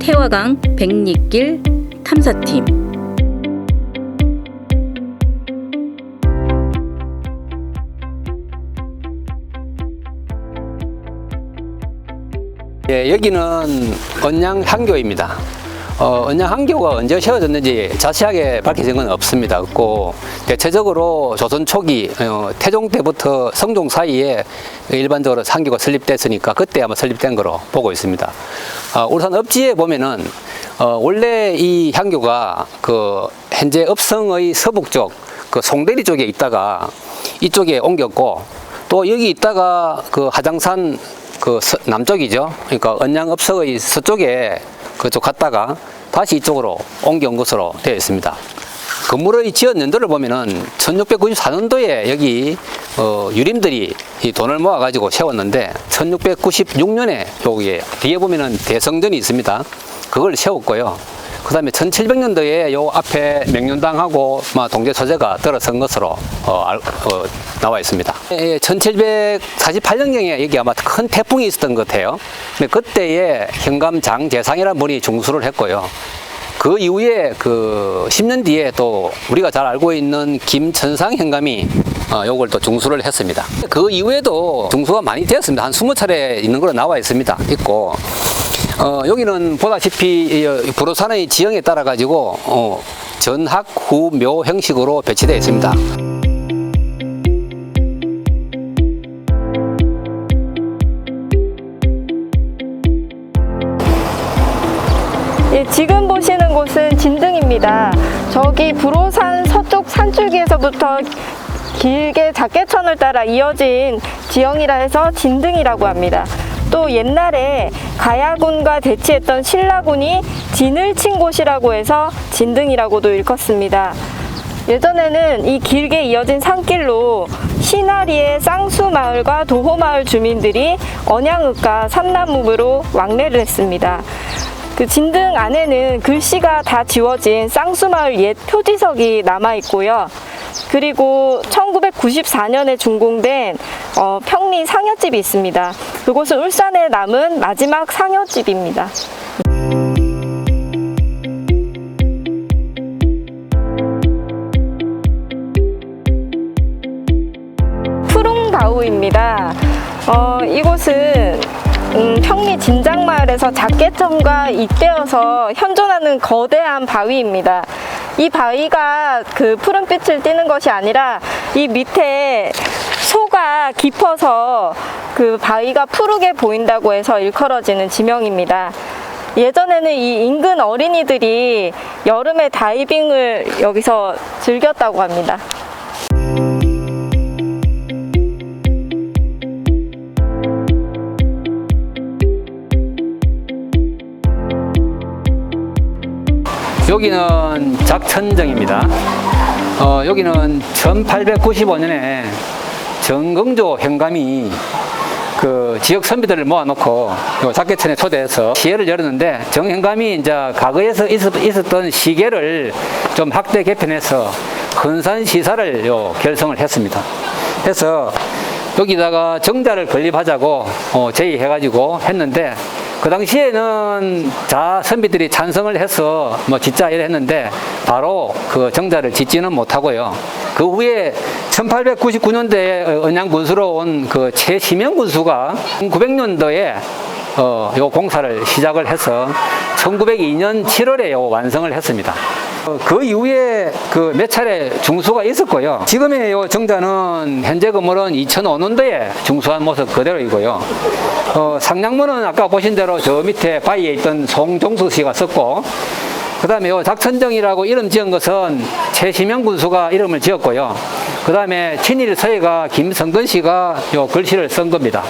태화강 백리길 탐사팀. 예, 여기는 언양 향교입니다. 언양 향교가 언제 세워졌는지 자세하게 밝혀진 건 없습니다. 없고 대체적으로 조선 초기 태종 때부터 성종 사이에 일반적으로 향교가 설립됐으니까 그때 아마 설립된 거로 보고 있습니다. 울산 읍지에 보면은 원래 이 향교가 그 현재 읍성의 서북쪽 그 송대리 쪽에 있다가 이쪽에 옮겼고, 또 여기 있다가 그 하장산 그 남쪽이죠. 그러니까 언양읍성의 서쪽에 그쪽 갔다가 다시 이쪽으로 옮겨온 것으로 되어 있습니다. 건물의 지은 연도를 보면은 1694년도에 여기 유림들이 이 돈을 모아 가지고 세웠는데 1696년에 여기 뒤에 보면은 대성전이 있습니다. 그걸 세웠고요. 그 다음에 1700년도에 요 앞에 명륜당하고 동제 소재가 들어선 것으로 나와 있습니다. 1748년경에 여기 아마 큰 태풍이 있었던 것 같아요. 그때에 현감 장재상이라는 분이 중수를 했고요. 그 이후에 그 10년 뒤에 또 우리가 잘 알고 있는 김천상 현감이 요걸 또 중수를 했습니다. 그 이후에도 중수가 많이 되었습니다. 한 20차례 있는 걸로 나와 있습니다. 있고, 여기는 보다시피 불호산의 지형에 따라 가지고 전학 후 묘 형식으로 배치되어 있습니다. 예, 지금 보시는 곳은 진등입니다. 저기 불호산 서쪽 산줄기에서부터 길게 작계천을 따라 이어진 지형이라 해서 진등이라고 합니다. 또 옛날에 가야군과 대치했던 신라군이 진을 친 곳이라고 해서 진등이라고도 일컫습니다. 예전에는 이 길게 이어진 산길로 시나리의 쌍수마을과 도호마을 주민들이 언양읍과 삼남읍으로 왕래를 했습니다. 그 진등 안에는 글씨가 다 지워진 쌍수마을 옛 표지석이 남아있고요. 그리고 1994년에 준공된 평리 상여집이 있습니다. 그곳은 울산에 남은 마지막 상여집입니다. 푸릉바우입니다. 이곳은 평리 진장마을에서 작계천과 잇대어서 현존하는 거대한 바위입니다. 이 바위가 그 푸른빛을 띠는 것이 아니라 이 밑에 소가 깊어서 그 바위가 푸르게 보인다고 해서 일컬어지는 지명입니다. 예전에는 이 인근 어린이들이 여름에 다이빙을 여기서 즐겼다고 합니다. 여기는 작천정입니다. 여기는 1895년에 정경조 현감이 그 지역 선비들을 모아놓고 작계천에 초대해서 시회를 열었는데, 정 현감이 이제 과거에서 있었던 시계를 좀 확대 개편해서 헌산 시사를 결성을 했습니다. 그래서 여기다가 정자를 건립하자고 제의해가지고 했는데, 그 당시에는 선비들이 찬성을 해서 짓자 이래 했는데 바로 그 정자를 짓지는 못하고요. 그 후에 1899년도에 언양군수로 온 그 최시명 군수가 1900년도에 요 공사를 시작을 해서 1902년 7월에 완성을 했습니다. 그 이후에 그 몇 차례 중수가 있었고요. 지금의 요 정자는 현재 건물은 2005년도에 중수한 모습 그대로이고요. 상량문은 아까 보신 대로 저 밑에 바위에 있던 송종수 씨가 썼고, 그 다음에 요 작천정이라고 이름 지은 것은 최시명 군수가 이름을 지었고요. 그 다음에 친일 서예가 김성근 씨가 요 글씨를 쓴 겁니다.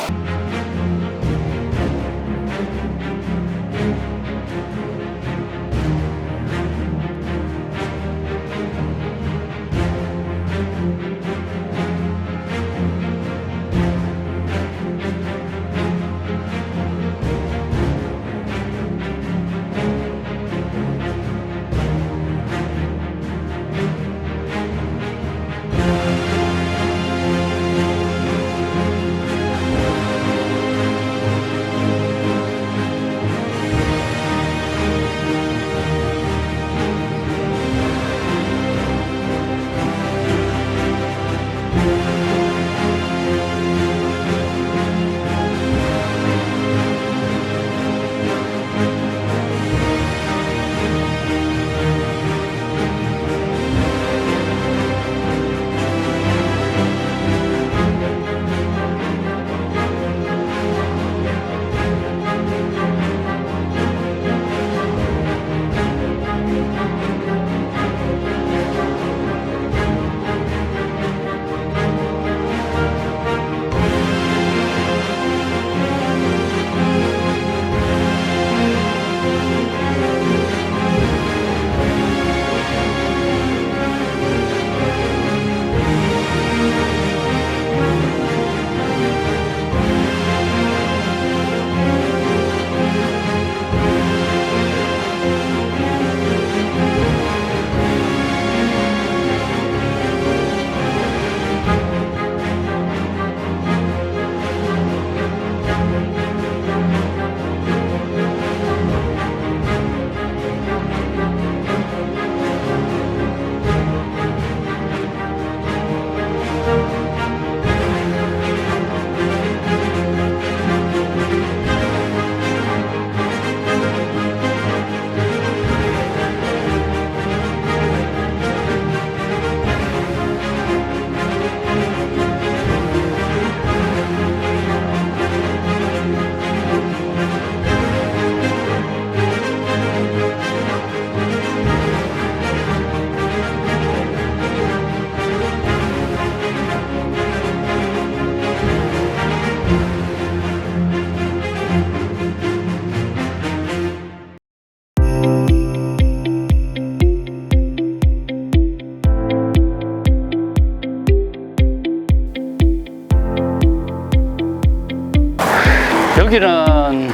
여기는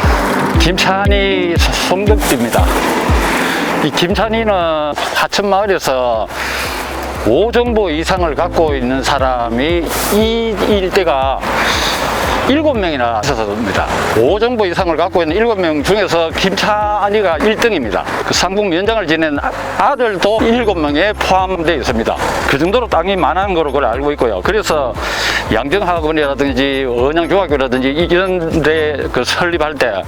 김찬희 성덕지입니다. 이 김찬희는 하천마을에서 5정보 이상을 갖고 있는 사람이 이 일대가 7명이나 있었습니다. 5정보 이상을 갖고 있는 7명 중에서 김찬희가 1등입니다. 그 상북 면장을 지낸 아들도 7명에 포함되어 있습니다. 그 정도로 땅이 많은 거로 그걸 알고 있고요. 그래서 양정학원이라든지 언양중학교라든지 이런 데 그 설립할 때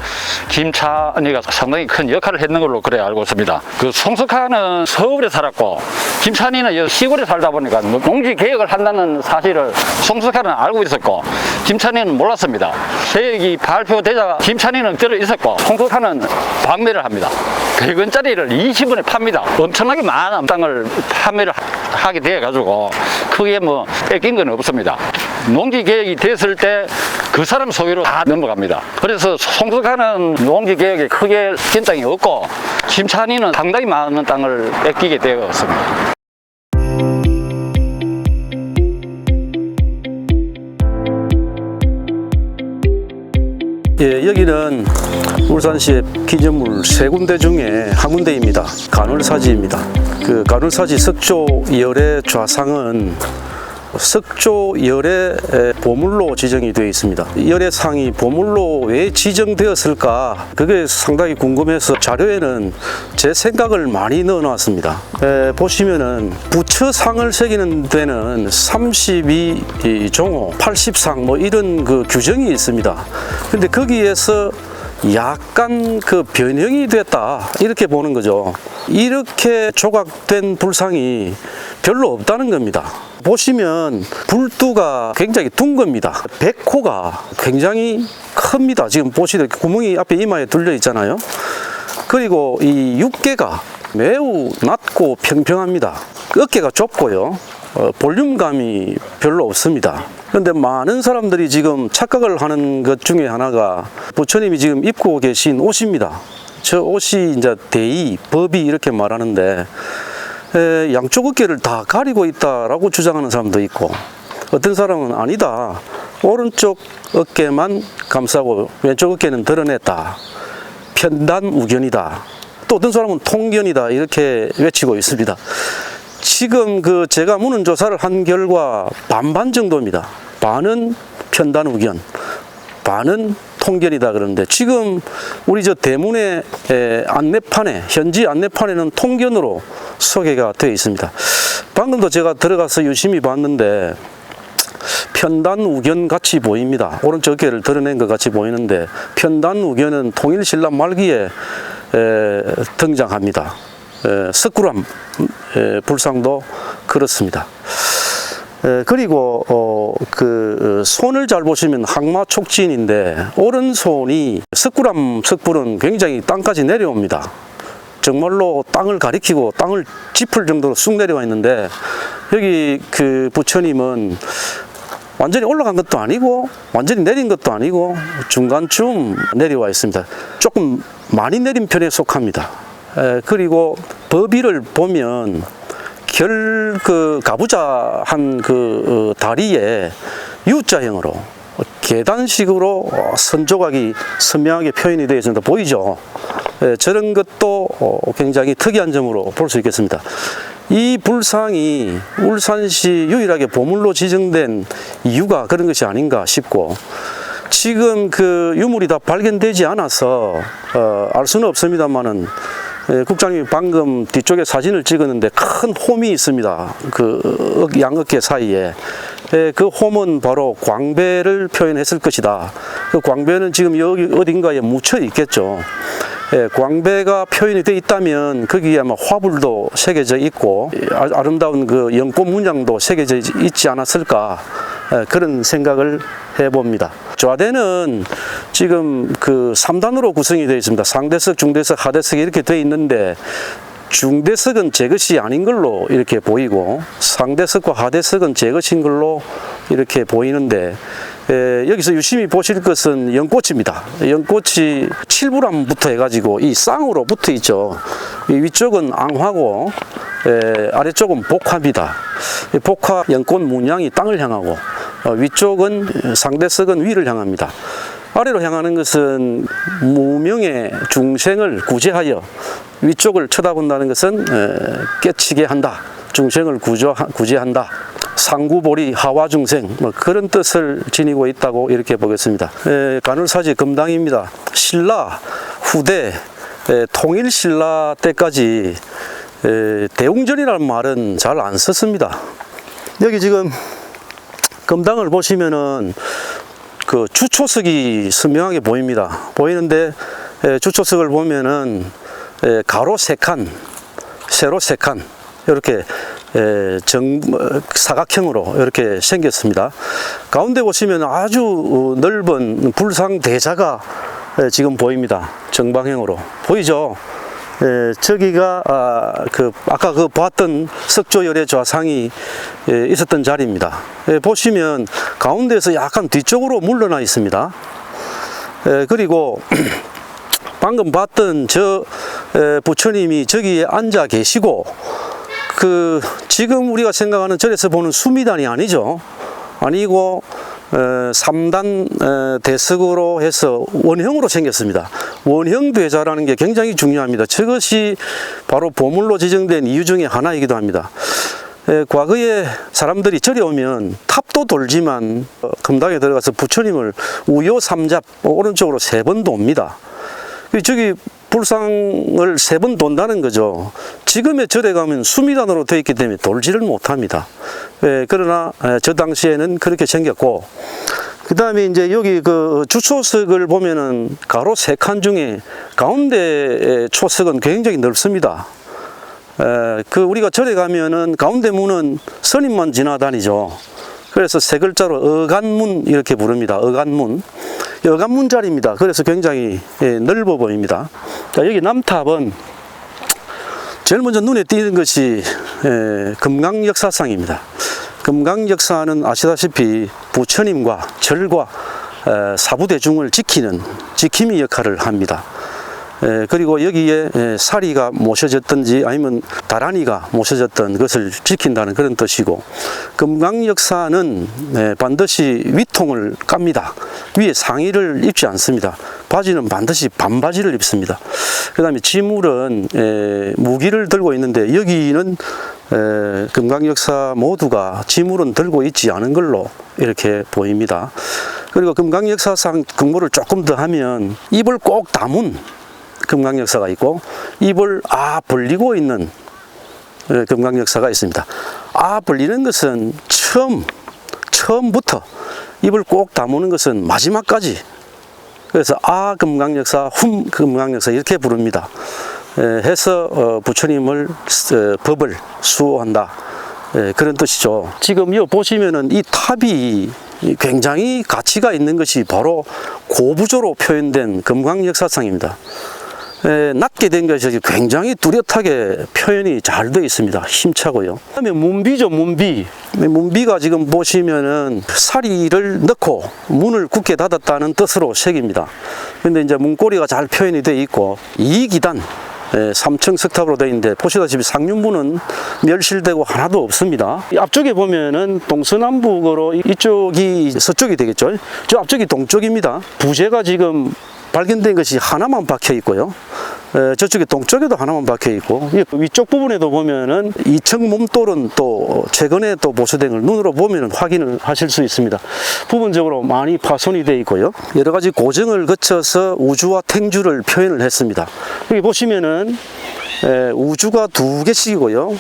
김찬희가 상당히 큰 역할을 했는 걸로 그래 알고 있습니다. 그 송석하는 서울에 살았고 김찬희는 시골에 살다 보니까 농지 개혁을 한다는 사실을 송석하는 알고 있었고 김찬희는 몰랐습니다. 계획이 발표되자 김찬희는 들어 있었고 송석하는 방매를 합니다. 100원짜리를 20원에 팝니다. 엄청나게 많은 땅을 판매를 하게 돼 가지고 크게 뭐 뺏긴 건 없습니다. 농지 개혁이 됐을 때 그 사람 소유로 다 넘어갑니다. 그래서 송석하는 농지 개혁에 크게 진 땅이 없고 김찬희는 상당히 많은 땅을 뺏기게 되었습니다. 예, 여기는 울산시의 기념물 3군데 중에 한 군데입니다. 간월사지입니다. 그 간월사지 석조열의 좌상은 석조열의 보물로 지정이 되어 있습니다. 열의 상이 보물로 왜 지정되었을까? 그게 상당히 궁금해서 자료에는 제 생각을 많이 넣어 놨습니다. 보시면은 부처상을 새기는 데는 32종호, 80상 뭐 이런 그 규정이 있습니다. 근데 거기에서 약간 그 변형이 됐다 이렇게 보는 거죠. 이렇게 조각된 불상이 별로 없다는 겁니다. 보시면 불두가 굉장히 둥 겁니다. 백호가 굉장히 큽니다. 지금 보시면 구멍이 앞에 이마에 뚫려 있잖아요. 그리고 이 육계가 매우 낮고 평평합니다. 어깨가 좁고요. 볼륨감이 별로 없습니다. 그런데 많은 사람들이 지금 착각을 하는 것 중에 하나가 부처님이 지금 입고 계신 옷입니다. 저 옷이 이제 대의, 법이 이렇게 말하는데 양쪽 어깨를 다 가리고 있다라고 주장하는 사람도 있고 어떤 사람은 아니다. 오른쪽 어깨만 감싸고 왼쪽 어깨는 드러냈다. 편단우견이다. 또 어떤 사람은 통견이다. 이렇게 외치고 있습니다. 지금 그 제가 문헌 조사를 한 결과 반반 정도입니다. 반은 편단우견, 반은 통견이다 그러는데 지금 우리 저 대문의 안내판에 현지 안내판에는 통견으로 소개가 되어 있습니다. 방금도 제가 들어가서 유심히 봤는데 편단우견 같이 보입니다. 오른쪽 어깨를 드러낸 것 같이 보이는데 편단우견은 통일신라 말기에 등장합니다. 석굴암 불상도 그렇습니다. 그리고 그 손을 잘 보시면 항마촉진인데 오른손이 석굴암 석불은 굉장히 땅까지 내려옵니다. 정말로 땅을 가리키고 땅을 짚을 정도로 쑥 내려와 있는데 여기 그 부처님은 완전히 올라간 것도 아니고 완전히 내린 것도 아니고 중간쯤 내려와 있습니다. 조금 많이 내린 편에 속합니다. 그리고 법위를 보면 그 가부좌한 그 다리에 U자형으로 계단식으로 선조각이 선명하게 표현이 되어 있습니다. 보이죠? 저런 것도 굉장히 특이한 점으로 볼 수 있겠습니다. 이 불상이 울산시 유일하게 보물로 지정된 이유가 그런 것이 아닌가 싶고 지금 그 유물이 다 발견되지 않아서 알 수는 없습니다만은 국장님이 방금 뒤쪽에 사진을 찍었는데 큰 홈이 있습니다. 그 양어깨 사이에. 그 홈은 바로 광배를 표현했을 것이다. 그 광배는 지금 여기 어딘가에 묻혀 있겠죠. 광배가 표현이 되어 있다면 거기에 아마 화불도 새겨져 있고 아름다운 그 연꽃 문양도 새겨져 있지 않았을까 그런 생각을 해봅니다. 좌대는 지금 그 3단으로 구성이 되어 있습니다. 상대석, 중대석, 하대석이 이렇게 되어 있는데 중대석은 제 것이 아닌 걸로 이렇게 보이고 상대석과 하대석은 제 것인 걸로 이렇게 보이는데 여기서 유심히 보실 것은 연꽃입니다. 연꽃이 7부람부터 해가지고 이 쌍으로 붙어 있죠. 이 위쪽은 앙화고 아래쪽은 복화입니다. 복화 연꽃 문양이 땅을 향하고 위쪽은 상대석은 위를 향합니다. 아래로 향하는 것은 무명의 중생을 구제하여 위쪽을 쳐다본다는 것은 깨치게 한다. 중생을 구제한다. 상구보리 하와중생 뭐 그런 뜻을 지니고 있다고 이렇게 보겠습니다. 간울사지 금당입니다. 신라 후대 통일신라 때까지 대웅전이라는 말은 잘 안 썼습니다. 여기 지금 금당을 보시면은 그 주초석이 선명하게 보입니다. 보이는데 주초석을 보면은 가로 3칸, 세로 3칸 이렇게 사각형으로 이렇게 생겼습니다. 가운데 보시면 아주 넓은 불상대자가 지금 보입니다. 정방형으로 보이죠? 저기가 아까 그 봤던 석조열의 좌상이 있었던 자리입니다. 보시면 가운데에서 약간 뒤쪽으로 물러나 있습니다. 그리고 방금 봤던 저 부처님이 저기에 앉아 계시고 지금 우리가 생각하는 절에서 보는 수미단이 아니죠. 아니고 3단 대석으로 해서 원형으로 생겼습니다. 원형 대자라는 게 굉장히 중요합니다. 저것이 바로 보물로 지정된 이유 중에 하나이기도 합니다. 과거에 사람들이 절에 오면 탑도 돌지만 금당에 들어가서 부처님을 우요 삼잡 오른쪽으로 3번 돕니다. 저기 불상을 3번 돈다는 거죠. 지금의 절에 가면 수미단으로 되어 있기 때문에 돌지를 못합니다. 그러나 저 당시에는 그렇게 생겼고, 그 다음에 이제 여기 그 주초석을 보면은 가로 3칸 중에 가운데 초석은 굉장히 넓습니다. 우리가 절에 가면은 가운데 문은 스님만 지나다니죠. 그래서 3글자로 어간문 이렇게 부릅니다. 어간문. 어간문 자리입니다. 그래서 굉장히 넓어 보입니다. 자, 여기 남탑은 제일 먼저 눈에 띄는 것이 금강역사상입니다. 금강역사는 아시다시피 부처님과 절과 사부대중을 지킴이 역할을 합니다. 그리고 여기에 사리가 모셔졌든지 아니면 다란이가 모셔졌던 것을 지킨다는 그런 뜻이고, 금강역사는 반드시 위통을 깝니다. 위에 상의를 입지 않습니다. 바지는 반드시 반바지를 입습니다. 그 다음에 지물은 무기를 들고 있는데 여기는 금강역사 모두가 지물은 들고 있지 않은 걸로 이렇게 보입니다. 그리고 금강역사상 근거를 조금 더 하면 입을 꼭 다문 금강역사가 있고, 입을 벌리고 있는 금강역사가 있습니다. 벌리는 것은 처음부터, 입을 꼭 다무는 것은 마지막까지. 그래서 금강역사, 금강역사 이렇게 부릅니다. 해서 부처님을 법을 수호한다, 그런 뜻이죠. 지금 이 보시면은 이 탑이 굉장히 가치가 있는 것이 바로 고부조로 표현된 금강역사상입니다. 낮게 된 것이 굉장히 뚜렷하게 표현이 잘 되어 있습니다. 힘차고요. 그다음에 문비죠, 문비. 문비가 지금 보시면은 사리를 넣고 문을 굳게 닫았다는 뜻으로 색입니다. 근데 이제 문고리가 잘 표현이 되어 있고, 2기단 3층 석탑으로 되어 있는데 보시다시피 상륜문은 멸실되고 하나도 없습니다. 이 앞쪽에 보면은 동서남북으로 이쪽이 서쪽이 되겠죠. 저 앞쪽이 동쪽입니다. 부재가 지금 발견된 것이 하나만 박혀 있고요. 저쪽에 동쪽에도 하나만 박혀 있고, 위쪽 부분에도 보면은 2층 몸돌은 또 최근에 또 보수된 걸 눈으로 보면은 확인을 하실 수 있습니다. 부분적으로 많이 파손이 되어 있고요. 여러 가지 고정을 거쳐서 우주와 탱주를 표현을 했습니다. 여기 보시면은 우주가 2개씩이고요.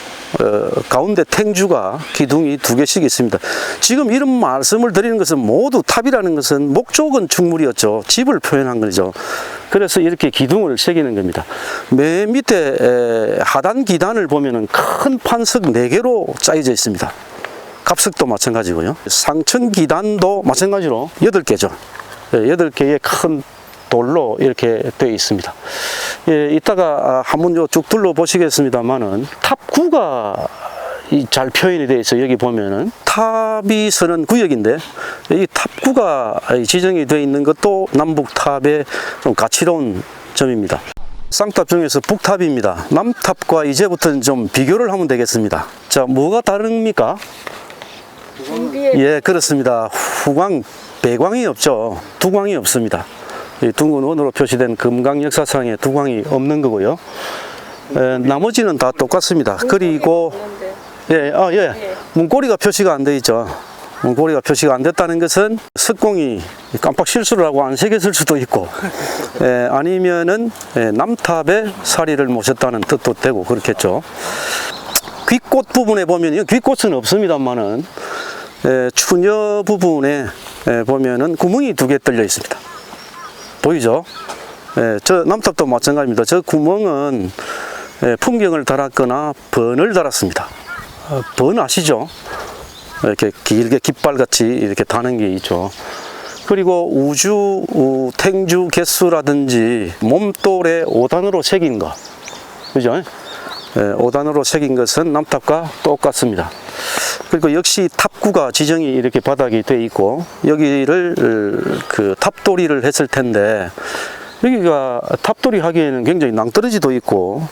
가운데 탱주가 기둥이 2개씩 있습니다. 지금 이런 말씀을 드리는 것은 모두 탑이라는 것은 목조 건축물이었죠. 집을 표현한 거죠. 그래서 이렇게 기둥을 새기는 겁니다. 맨 밑에 하단 기단을 보면은 큰 판석 4개로 짜여져 있습니다. 갑석도 마찬가지고요. 상층 기단도 마찬가지로 8개죠. 8개의 큰 돌로 이렇게 되어 있습니다. 이따가 한번 쭉 둘러보시겠습니다만은 탑9가 잘 표현이 되어 있어요. 여기 보면은 탑이 서는 구역인데 이 탑9가 지정이 되어 있는 것도 남북탑의 좀 가치로운 점입니다. 쌍탑 중에서 북탑입니다. 남탑과 이제부터는 좀 비교를 하면 되겠습니다. 자, 뭐가 다릅니까? 예, 그렇습니다. 후광 배광이 없죠. 두광이 없습니다. 이 둥근 원으로 표시된 금강 역사상에 두광이 없는 거고요. 나머지는 다 똑같습니다. 그리고 문고리가 표시가 안 돼 있죠. 문고리가 표시가 안 됐다는 것은 석공이 깜빡 실수를 하고 안 새겼을 수도 있고, 아니면은 남탑에 사리를 모셨다는 뜻도 되고 그렇겠죠. 귓꽃 부분에 보면, 귓꽃은 없습니다만은 추녀 부분에 보면은 구멍이 2개 뚫려 있습니다. 보이죠? 저 남탑도 마찬가지입니다. 저 구멍은 풍경을 달았거나 번을 달았습니다. 번 아시죠? 이렇게 길게 깃발같이 이렇게 다는 게 있죠. 그리고 우주, 탱주, 개수라든지 몸돌에 5단으로 새긴 거, 그죠? 5단으로 새긴 것은 남탑과 똑같습니다. 그리고 역시 탑구가 지정이 이렇게 바닥이 돼 있고, 여기를 그 탑돌이를 했을 텐데, 여기가 탑돌이 하기에는 굉장히 낭떠러지도 있고,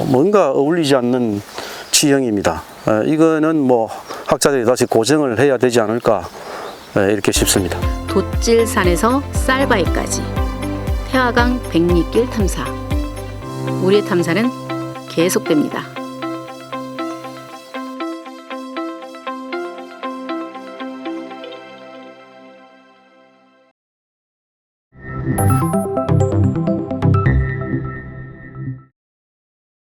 뭔가 어울리지 않는 지형입니다. 이거는 뭐 학자들이 다시 고정을 해야 되지 않을까, 이렇게 싶습니다. 돛질산에서 쌀바위까지 태화강 백리길 탐사. 우리의 탐사는 계속됩니다.